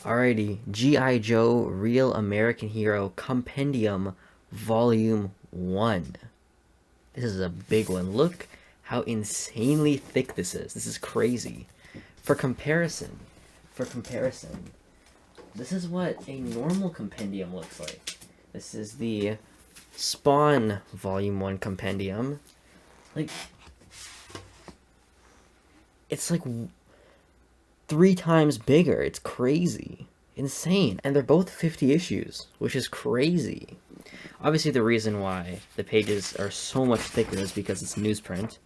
Alrighty, G.I. Joe Real American Hero Compendium Volume 1. This is a big one. Look how insanely thick this is. This is crazy. For comparison, for comparison, this is what a normal compendium looks like. This is the Spawn Volume 1 compendium. Like, it's like 3 times bigger. It's crazy. Insane. And they're both 50 issues, which is crazy. Obviously, the reason why the pages are so much thicker is because it's newsprint,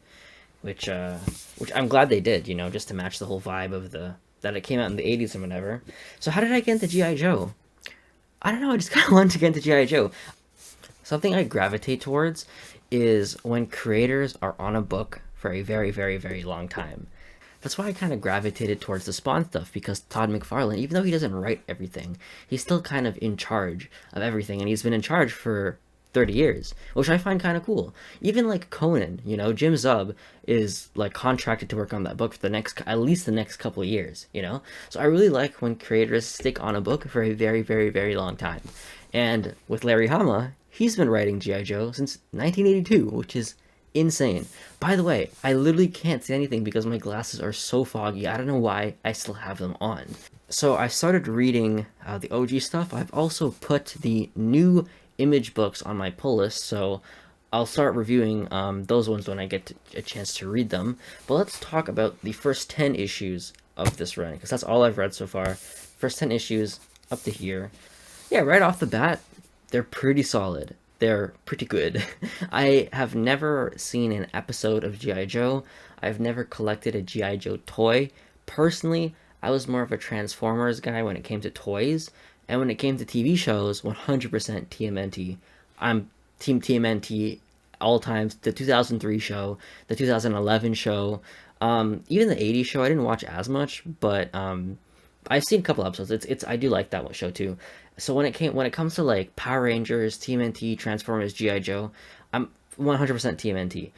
which I'm glad they did, you know, just to match the whole vibe of that it came out in the 80s and whatever. So how did I get into G.I. Joe? I don't know, I just kind of wanted to get into G.I. Joe. Something I gravitate towards is when creators are on a book for a very, very, very long time. That's why I kind of gravitated towards the Spawn stuff, because Todd McFarlane, even though he doesn't write everything, he's still kind of in charge of everything, and he's been in charge for 30 years, which I find kind of cool. Even like Conan, you know, Jim Zub is like contracted to work on that book for at least the next couple of years, you know? So I really like when creators stick on a book for a very, very, very long time. And with Larry Hama, he's been writing G.I. Joe since 1982, which is insane. By the way, I literally can't see anything because my glasses are so foggy. I don't know why I still have them on. So I started reading the OG stuff. I've also put the new Image books on my pull list, so I'll start reviewing those ones when I get a chance to read them. But let's talk about the first 10 issues of this run, because that's all I've read so far. First 10 issues up to here. Yeah, right off the bat, they're pretty solid. They're pretty good. I have never seen an episode of G.I. Joe. I've never collected a G.I. Joe toy. Personally, I was more of a Transformers guy when it came to toys. And when it came to TV shows, 100% TMNT. I'm Team TMNT all times. The 2003 show, the 2011 show, even the 80s show, I didn't watch as much, but I've seen a couple episodes. I do like that show too. So when it comes to like Power Rangers, TMNT, Transformers, G.I. Joe, I'm 100% TMNT.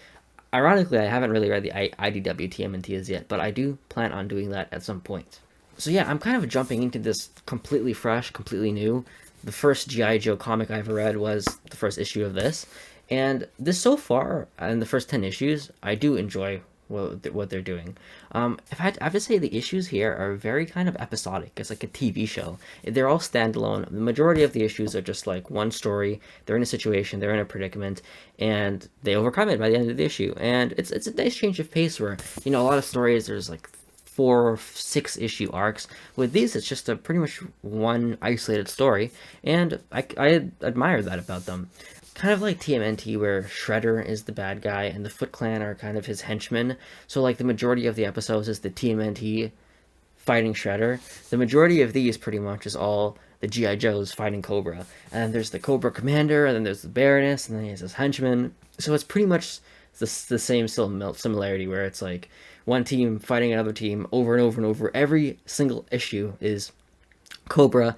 Ironically, I haven't really read the IDW TMNT as yet, but I do plan on doing that at some point. So yeah, I'm kind of jumping into this completely fresh, completely new. The first G.I. Joe comic I ever read was the first issue of this. And this so far, in the first 10 issues, I do enjoy what they're doing. If I have to say, the issues here are very kind of episodic. It's like a TV show. They're all standalone. The majority of the issues are just like one story. They're in a situation, they're in a predicament, and they overcome it by the end of the issue. And it's a nice change of pace where, you know, a lot of stories, there's like 4 or 6 issue arcs. With these, it's just a pretty much one isolated story, and I admire that about them. Kind of like TMNT, where Shredder is the bad guy and the Foot Clan are kind of his henchmen. So like the majority of the episodes is the TMNT fighting Shredder. The majority of these pretty much is all the G.I. Joes fighting Cobra. And then there's the Cobra Commander, and then there's the Baroness, and then he has his henchmen. So it's pretty much the same similarity, where it's like one team fighting another team over and over and over. Every single issue is Cobra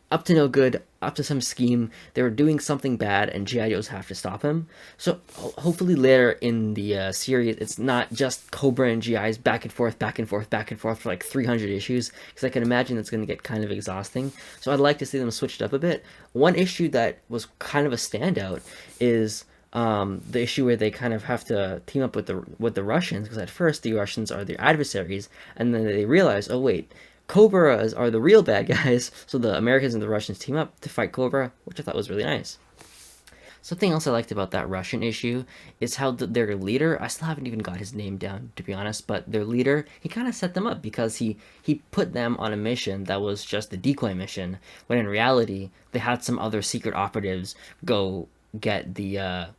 up to no good, up to some scheme. They're doing something bad, and G.I. Joes have to stop him. So hopefully later in the series, it's not just Cobra and G.I.'s back and forth, back and forth, back and forth for like 300 issues, because I can imagine that's going to get kind of exhausting. So I'd like to see them switched up a bit. One issue that was kind of a standout is the issue where they kind of have to team up with the Russians, because at first the Russians are their adversaries, and then they realize, oh wait, Cobras are the real bad guys, so the Americans and the Russians team up to fight Cobra, which I thought was really nice. Something else I liked about that Russian issue is how their leader, I still haven't even got his name down, to be honest, but their leader, he kind of set them up, because he put them on a mission that was just a decoy mission, when in reality, they had some other secret operatives go get the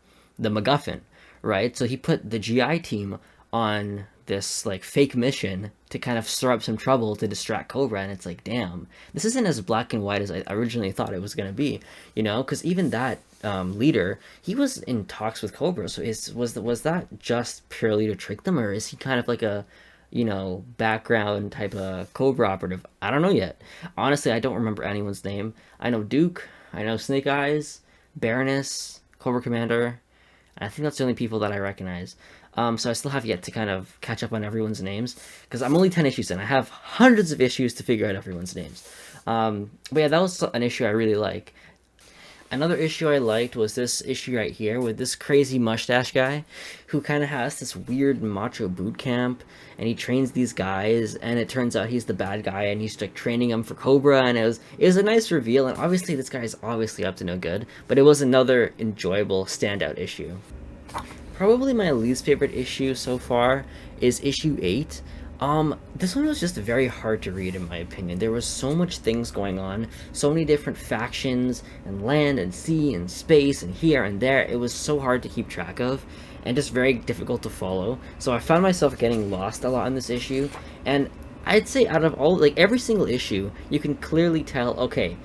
MacGuffin, right? So he put the GI team on this like fake mission to kind of stir up some trouble to distract Cobra, and it's like, damn, this isn't as black and white as I originally thought it was going to be, you know, because even that leader, he was in talks with Cobra, so was that just purely to trick them, or is he kind of like a, you know, background type of Cobra operative? I don't know yet. Honestly, I don't remember anyone's name. I know Duke, I know Snake Eyes, Baroness, Cobra Commander, and I think that's the only people that I recognize. So I still have yet to kind of catch up on everyone's names, because I'm only 10 issues in. I have hundreds of issues to figure out everyone's names. But yeah, that was an issue I really like. Another issue I liked was this issue right here with this crazy mustache guy who kind of has this weird macho boot camp, and he trains these guys, and it turns out he's the bad guy, and he's like training them for Cobra, and it was a nice reveal, and obviously this guy is obviously up to no good, but it was another enjoyable standout issue. Probably my least favorite issue so far is issue 8. This one was just very hard to read in my opinion. There was so much things going on, so many different factions, and land, and sea, and space, and here and there. It was so hard to keep track of, and just very difficult to follow. So I found myself getting lost a lot in this issue, and I'd say out of all, like, every single issue, you can clearly tell, okay,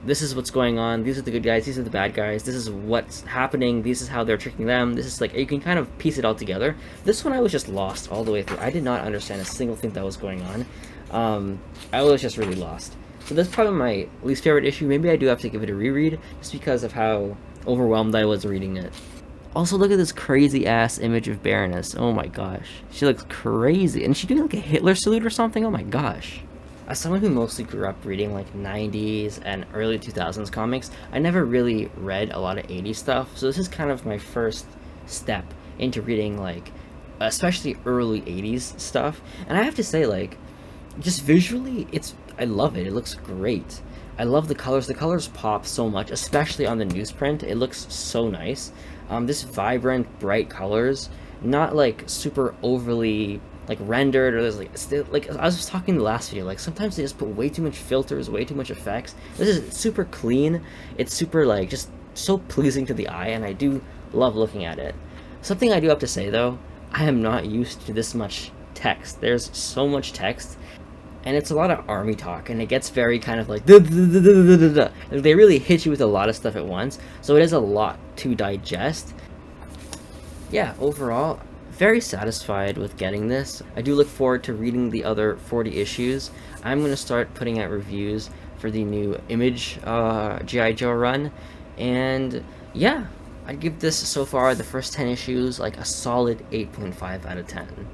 this is what's going on, these are the good guys, these are the bad guys, this is what's happening, this is how they're tricking them, this is like, you can kind of piece it all together. This one I was just lost all the way through. I did not understand a single thing that was going on. I was just really lost. So that's probably my least favorite issue. Maybe I do have to give it a reread, just because of how overwhelmed I was reading it. Also, look at this crazy ass image of Baroness. Oh my gosh. She looks crazy. And she doing like a Hitler salute or something? Oh my gosh. As someone who mostly grew up reading like 90s and early 2000s comics, I never really read a lot of 80s stuff, so this is kind of my first step into reading like, especially early 80s stuff. And I have to say, like, just visually, I love it. It looks great. I love the colors pop so much, especially on the newsprint. It looks so nice. This vibrant, bright colors, not like super overly like rendered, or there's like still, like I was talking in the last video, like sometimes they just put way too much filters, way too much effects. This is super clean. It's super like just so pleasing to the eye, and I do love looking at it. Something I do have to say though, I am not used to this much text. There's so much text, and it's a lot of army talk, and it gets very kind of like they really hit you with a lot of stuff at once, so it is a lot to digest. Yeah, overall, very satisfied with getting this. I do look forward to reading the other 40 issues. I'm going to start putting out reviews for the new Image G.I. Joe run, and yeah, I'd give this so far, the first 10 issues, like a solid 8.5 out of 10.